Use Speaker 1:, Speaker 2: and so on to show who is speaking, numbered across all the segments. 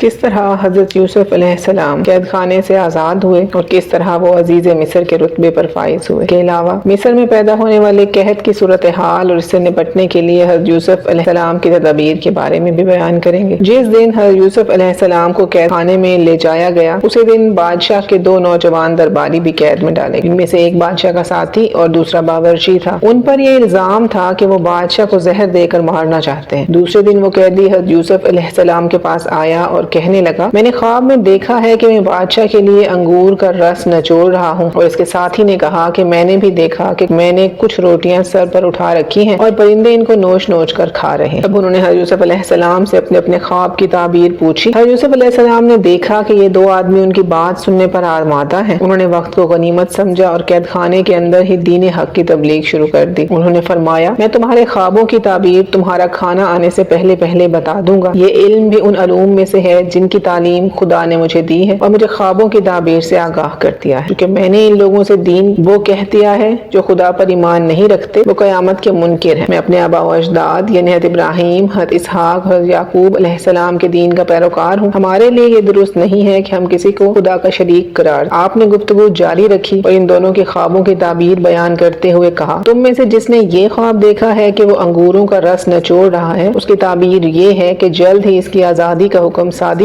Speaker 1: کس طرح حضرت یوسف علیہ السلام قید خانے سے آزاد ہوئے اور کس طرح وہ عزیز مصر کے رتبے پر فائز ہوئے کے علاوہ مصر میں پیدا ہونے والے قحط کی صورتحال اور اس سے نپٹنے کے لیے حضرت یوسف علیہ السلام کی تدابیر کے بارے میں بھی بیان کریں گے۔ جس دن حضرت یوسف علیہ السلام کو قید خانے میں لے جایا گیا اسی دن بادشاہ کے دو نوجوان درباری بھی قید میں ڈالے گئے۔ ان میں سے ایک بادشاہ کا ساتھی اور دوسرا باورچی تھا۔ ان پر یہ الزام تھا کہ وہ بادشاہ کو زہر دے کر مارنا چاہتے ہیں۔ دوسرے دن وہ قیدی حضرت یوسف علیہ السلام کے پاس آیا اور کہنے لگا، میں نے خواب میں دیکھا ہے کہ میں بادشاہ کے لیے انگور کا رس نچوڑ رہا ہوں، اور اس کے ساتھی نے کہا کہ میں نے بھی دیکھا کہ میں نے کچھ روٹیاں سر پر اٹھا رکھی ہیں اور پرندے ان کو نوچ نوچ کر کھا رہے ہیں۔ اب انہوں نے حضرت یوسف علیہ السلام سے اپنے خواب کی تعبیر پوچھی۔ حضرت یوسف علیہ السلام نے دیکھا کہ یہ دو آدمی ان کی بات سننے پر آمادہ ہیں۔ انہوں نے وقت کو غنیمت سمجھا اور قید خانے کے اندر ہی دین حق کی تبلیغ شروع کر دی۔ انہوں نے فرمایا، میں تمہارے خوابوں کی تعبیر تمہارا کھانا آنے سے پہلے بتا دوں گا۔ یہ علم بھی ان علوم میں سے ہے جن کی تعلیم خدا نے مجھے دی ہے اور مجھے خوابوں کی تعبیر سے آگاہ کر دیا ہے، کیونکہ میں نے ان لوگوں سے دین وہ کہہ دیا ہے جو خدا پر ایمان نہیں رکھتے، وہ قیامت کے منکر ہیں۔ میں اپنے آبا و اجداد یعنی حضرت ابراہیم، حضرت اسحاق، حضرت یعقوب علیہ السلام کے دین کا پیروکار ہوں۔ ہمارے لیے یہ درست نہیں ہے کہ ہم کسی کو خدا کا شریک قرار۔ آپ نے گفتگو جاری رکھی اور ان دونوں کے خوابوں کی تعبیر بیان کرتے ہوئے کہا، تم میں سے جس نے یہ خواب دیکھا ہے کہ وہ انگوروں کا رس نچوڑ رہا ہے، اس کی تعبیر یہ ہے کہ جلد ہی اس کی آزادی کا حکم صادر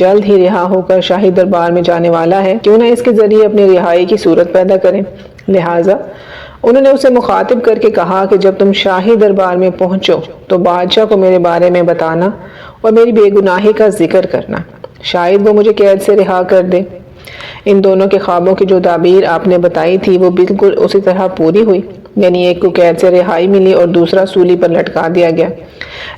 Speaker 1: جلد ہی رہا ہو کر شاہی دربار میں جانے والا ہے، کیوں نہ اس کے ذریعے اپنی رہائی کی صورت پیدا کریں۔ لہٰذا انہوں نے اسے مخاطب کر کے کہا کہ جب تم شاہی دربار میں پہنچو تو بادشاہ کو میرے بارے میں بتانا اور میری بے گناہی کا ذکر کرنا، شاید وہ مجھے قید سے رہا کر دے۔ ان دونوں کے خوابوں کی جو تعبیر آپ نے بتائی تھی وہ بالکل اسی طرح پوری ہوئی، یعنی ایک کو قید سے رہائی ملی اور دوسرا سولی پر لٹکا دیا گیا۔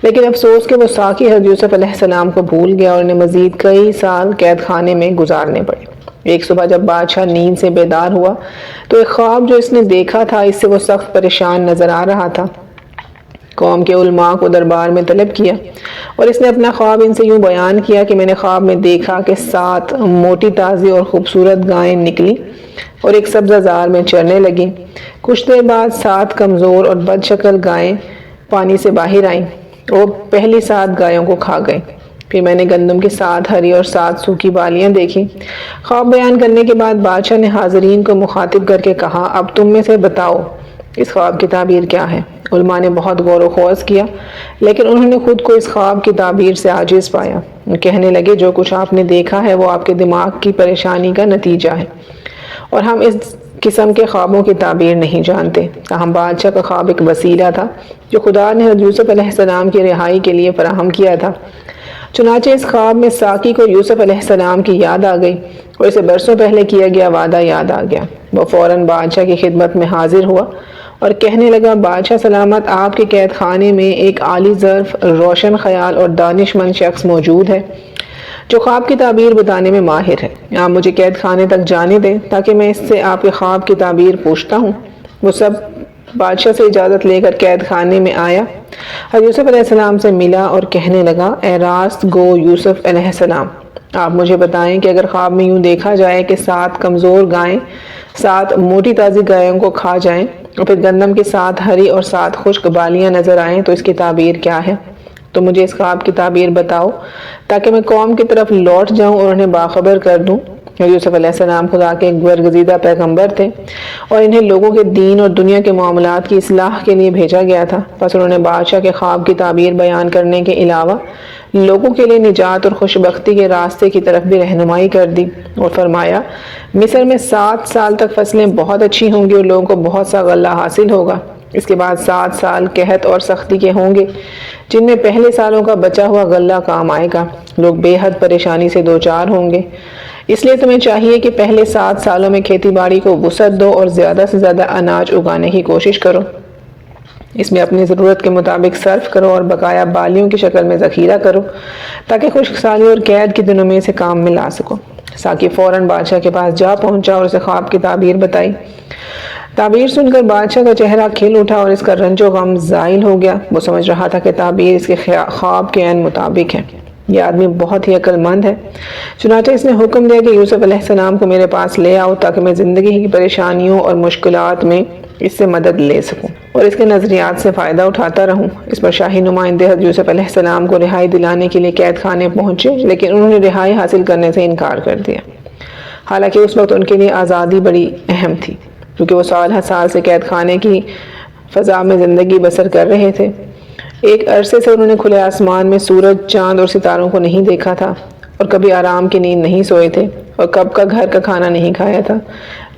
Speaker 1: لیکن افسوس کہ وہ ساقی حضرت یوسف علیہ السلام کو بھول گیا اور انہیں مزید کئی سال قید خانے میں گزارنے پڑے۔ ایک صبح جب بادشاہ نیند سے بیدار ہوا تو ایک خواب جو اس نے دیکھا تھا اس سے وہ سخت پریشان نظر آ رہا تھا۔ قوم کے علماء کو دربار میں طلب کیا اور اس نے اپنا خواب ان سے یوں بیان کیا کہ میں نے خواب میں دیکھا کہ 7 موٹی تازی اور خوبصورت گائیں نکلی اور ایک سبزہ زار میں چرنے لگیں۔ کچھ دیر بعد 7 کمزور اور بد شکل گائیں پانی سے باہر آئیں اور پہلی 7 گایوں کو کھا گئیں۔ پھر میں نے گندم کی 7 ہری اور 7 سوکھی بالیاں دیکھی۔ خواب بیان کرنے کے بعد بادشاہ نے حاضرین کو مخاطب کر کے کہا، اب تم میں سے بتاؤ اس خواب کی تعبیر کیا ہے؟ علماء نے بہت غور و خوض کیا لیکن انہوں نے خود کو اس خواب کی تعبیر سے عاجز پایا۔ کہنے لگے، جو کچھ آپ نے دیکھا ہے وہ آپ کے دماغ کی پریشانی کا نتیجہ ہے اور ہم اس قسم کے خوابوں کی تعبیر نہیں جانتے۔ تاہم بادشاہ کا خواب ایک وسیلہ تھا جو خدا نے حضرت یوسف علیہ السلام کی رہائی کے لیے فراہم کیا تھا۔ چنانچہ اس خواب میں ساقی کو یوسف علیہ السلام کی یاد آ گئی اور اسے برسوں پہلے کیا گیا وعدہ یاد آ گیا۔ وہ فوراً بادشاہ کی خدمت میں حاضر ہوا اور کہنے لگا، بادشاہ سلامت، آپ کے قید خانے میں ایک عالی ظرف، روشن خیال اور دانش مند شخص موجود ہے جو خواب کی تعبیر بتانے میں ماہر ہے۔ آپ مجھے قید خانے تک جانے دیں تاکہ میں اس سے آپ کے خواب کی تعبیر پوچھتا ہوں۔ وہ سب بادشاہ سے اجازت لے کر قید خانے میں آیا، حضرت یوسف علیہ السلام سے ملا اور کہنے لگا، اے راست گو یوسف علیہ السلام، آپ مجھے بتائیں کہ اگر خواب میں یوں دیکھا جائے کہ 7 کمزور گائیں 7 موٹی تازی گایوں کو کھا جائیں اور پھر گندم کی 7 ہری اور 7 خشک بالیاں نظر آئیں تو اس کی تعبیر کیا ہے؟ تو مجھے اس خواب کی تعبیر بتاؤ تاکہ میں قوم کی طرف لوٹ جاؤں اور انہیں باخبر کر دوں۔ یوسف علیہ السلام خدا کے ایک برگزیدہ پیغمبر تھے اور انہیں لوگوں کے دین اور دنیا کے معاملات کی اصلاح کے لیے بھیجا گیا تھا۔ پس انہوں نے بادشاہ کے خواب کی تعبیر بیان کرنے کے علاوہ لوگوں کے لیے نجات اور خوشبختی کے راستے کی طرف بھی رہنمائی کر دی اور فرمایا، مصر میں 7 سال تک فصلیں بہت اچھی ہوں گی اور لوگوں کو بہت سا غلہ حاصل ہوگا۔ اس کے بعد 7 سال قحط اور سختی کے ہوں گے جن میں پہلے سالوں کا بچا ہوا غلہ کام آئے گا۔ لوگ بے حد پریشانی سے دوچار ہوں گے، اس لیے تمہیں چاہیے کہ پہلے 7 سالوں میں کھیتی باڑی کو وسعت دو اور زیادہ سے زیادہ اناج اگانے کی کوشش کرو۔ اس میں اپنی ضرورت کے مطابق صرف کرو اور بقایا بالیوں کی شکل میں ذخیرہ کرو تاکہ خشک سالی اور قید کے دنوں میں اسے کام میں لا سکو۔ ساقی فوراً بادشاہ کے پاس جا پہنچا اور اسے خواب کی تعبیر بتائی۔ تعبیر سن کر بادشاہ کا چہرہ کھل اٹھا اور اس کا رنج و غم زائل ہو گیا۔ وہ سمجھ رہا تھا کہ تعبیر اس کے خواب کے عین مطابق ہے۔ یہ آدمی بہت ہی عقل مند ہے۔ چنانچہ اس نے حکم دیا کہ یوسف علیہ السلام کو میرے پاس لے آؤ تاکہ میں زندگی کی پریشانیوں اور مشکلات میں اس سے مدد لے سکوں اور اس کے نظریات سے فائدہ اٹھاتا رہوں۔ اس پر شاہی نمائندے حضرت یوسف علیہ السلام کو رہائی دلانے کے لیے قید خانے پہنچے، لیکن انہوں نے رہائی حاصل کرنے سے انکار کر دیا، حالانکہ اس وقت ان کے لیے آزادی بڑی اہم تھی کیونکہ وہ سال ہر سال سے قید خانے کی فضا میں زندگی بسر کر رہے تھے۔ ایک عرصے سے انہوں نے کھلے آسمان میں سورج، چاند اور ستاروں کو نہیں دیکھا تھا اور کبھی آرام کی نیند نہیں سوئے تھے اور کب کا گھر کا کھانا نہیں کھایا تھا،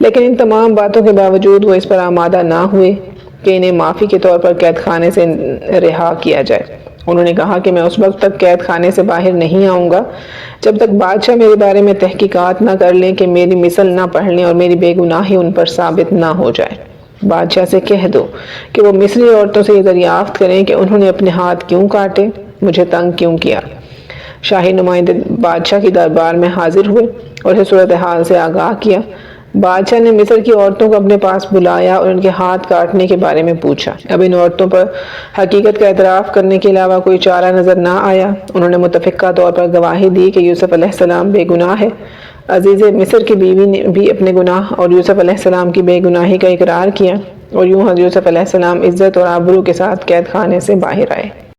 Speaker 1: لیکن ان تمام باتوں کے باوجود وہ اس پر آمادہ نہ ہوئے کہ انہیں معافی کے طور پر قید خانے سے رہا کیا جائے۔ انہوں نے کہا کہ میں اس وقت تک قید خانے سے باہر نہیں آؤں گا جب تک بادشاہ میرے بارے میں تحقیقات نہ کر لیں، کہ میری مثل نہ پڑھ لیں اور میری بے گناہی ان پر ثابت نہ ہو جائے۔ بادشاہ سے کہہ دو کہ وہ مصری عورتوں سے یہ دریافت کریں کہ انہوں نے اپنے ہاتھ کیوں کاٹے، مجھے تنگ کیوں کیا۔ شاہی نمائندے بادشاہ کی دربار میں حاضر ہوئے اور اسے صورتحال سے آگاہ کیا۔ بادشاہ نے مصر کی عورتوں کو اپنے پاس بلایا اور ان کے ہاتھ کاٹنے کے بارے میں پوچھا۔ اب ان عورتوں پر حقیقت کا اعتراف کرنے کے علاوہ کوئی چارہ نظر نہ آیا۔ انہوں نے متفقہ طور پر گواہی دی کہ یوسف علیہ السلام بے گناہ ہے۔ عزیز مصر کی بیوی نے بھی اپنے گناہ اور یوسف علیہ السلام کی بے گناہی کا اقرار کیا، اور یوں حضرت یوسف علیہ السلام عزت اور آبرو کے ساتھ قید خانے سے باہر آئے۔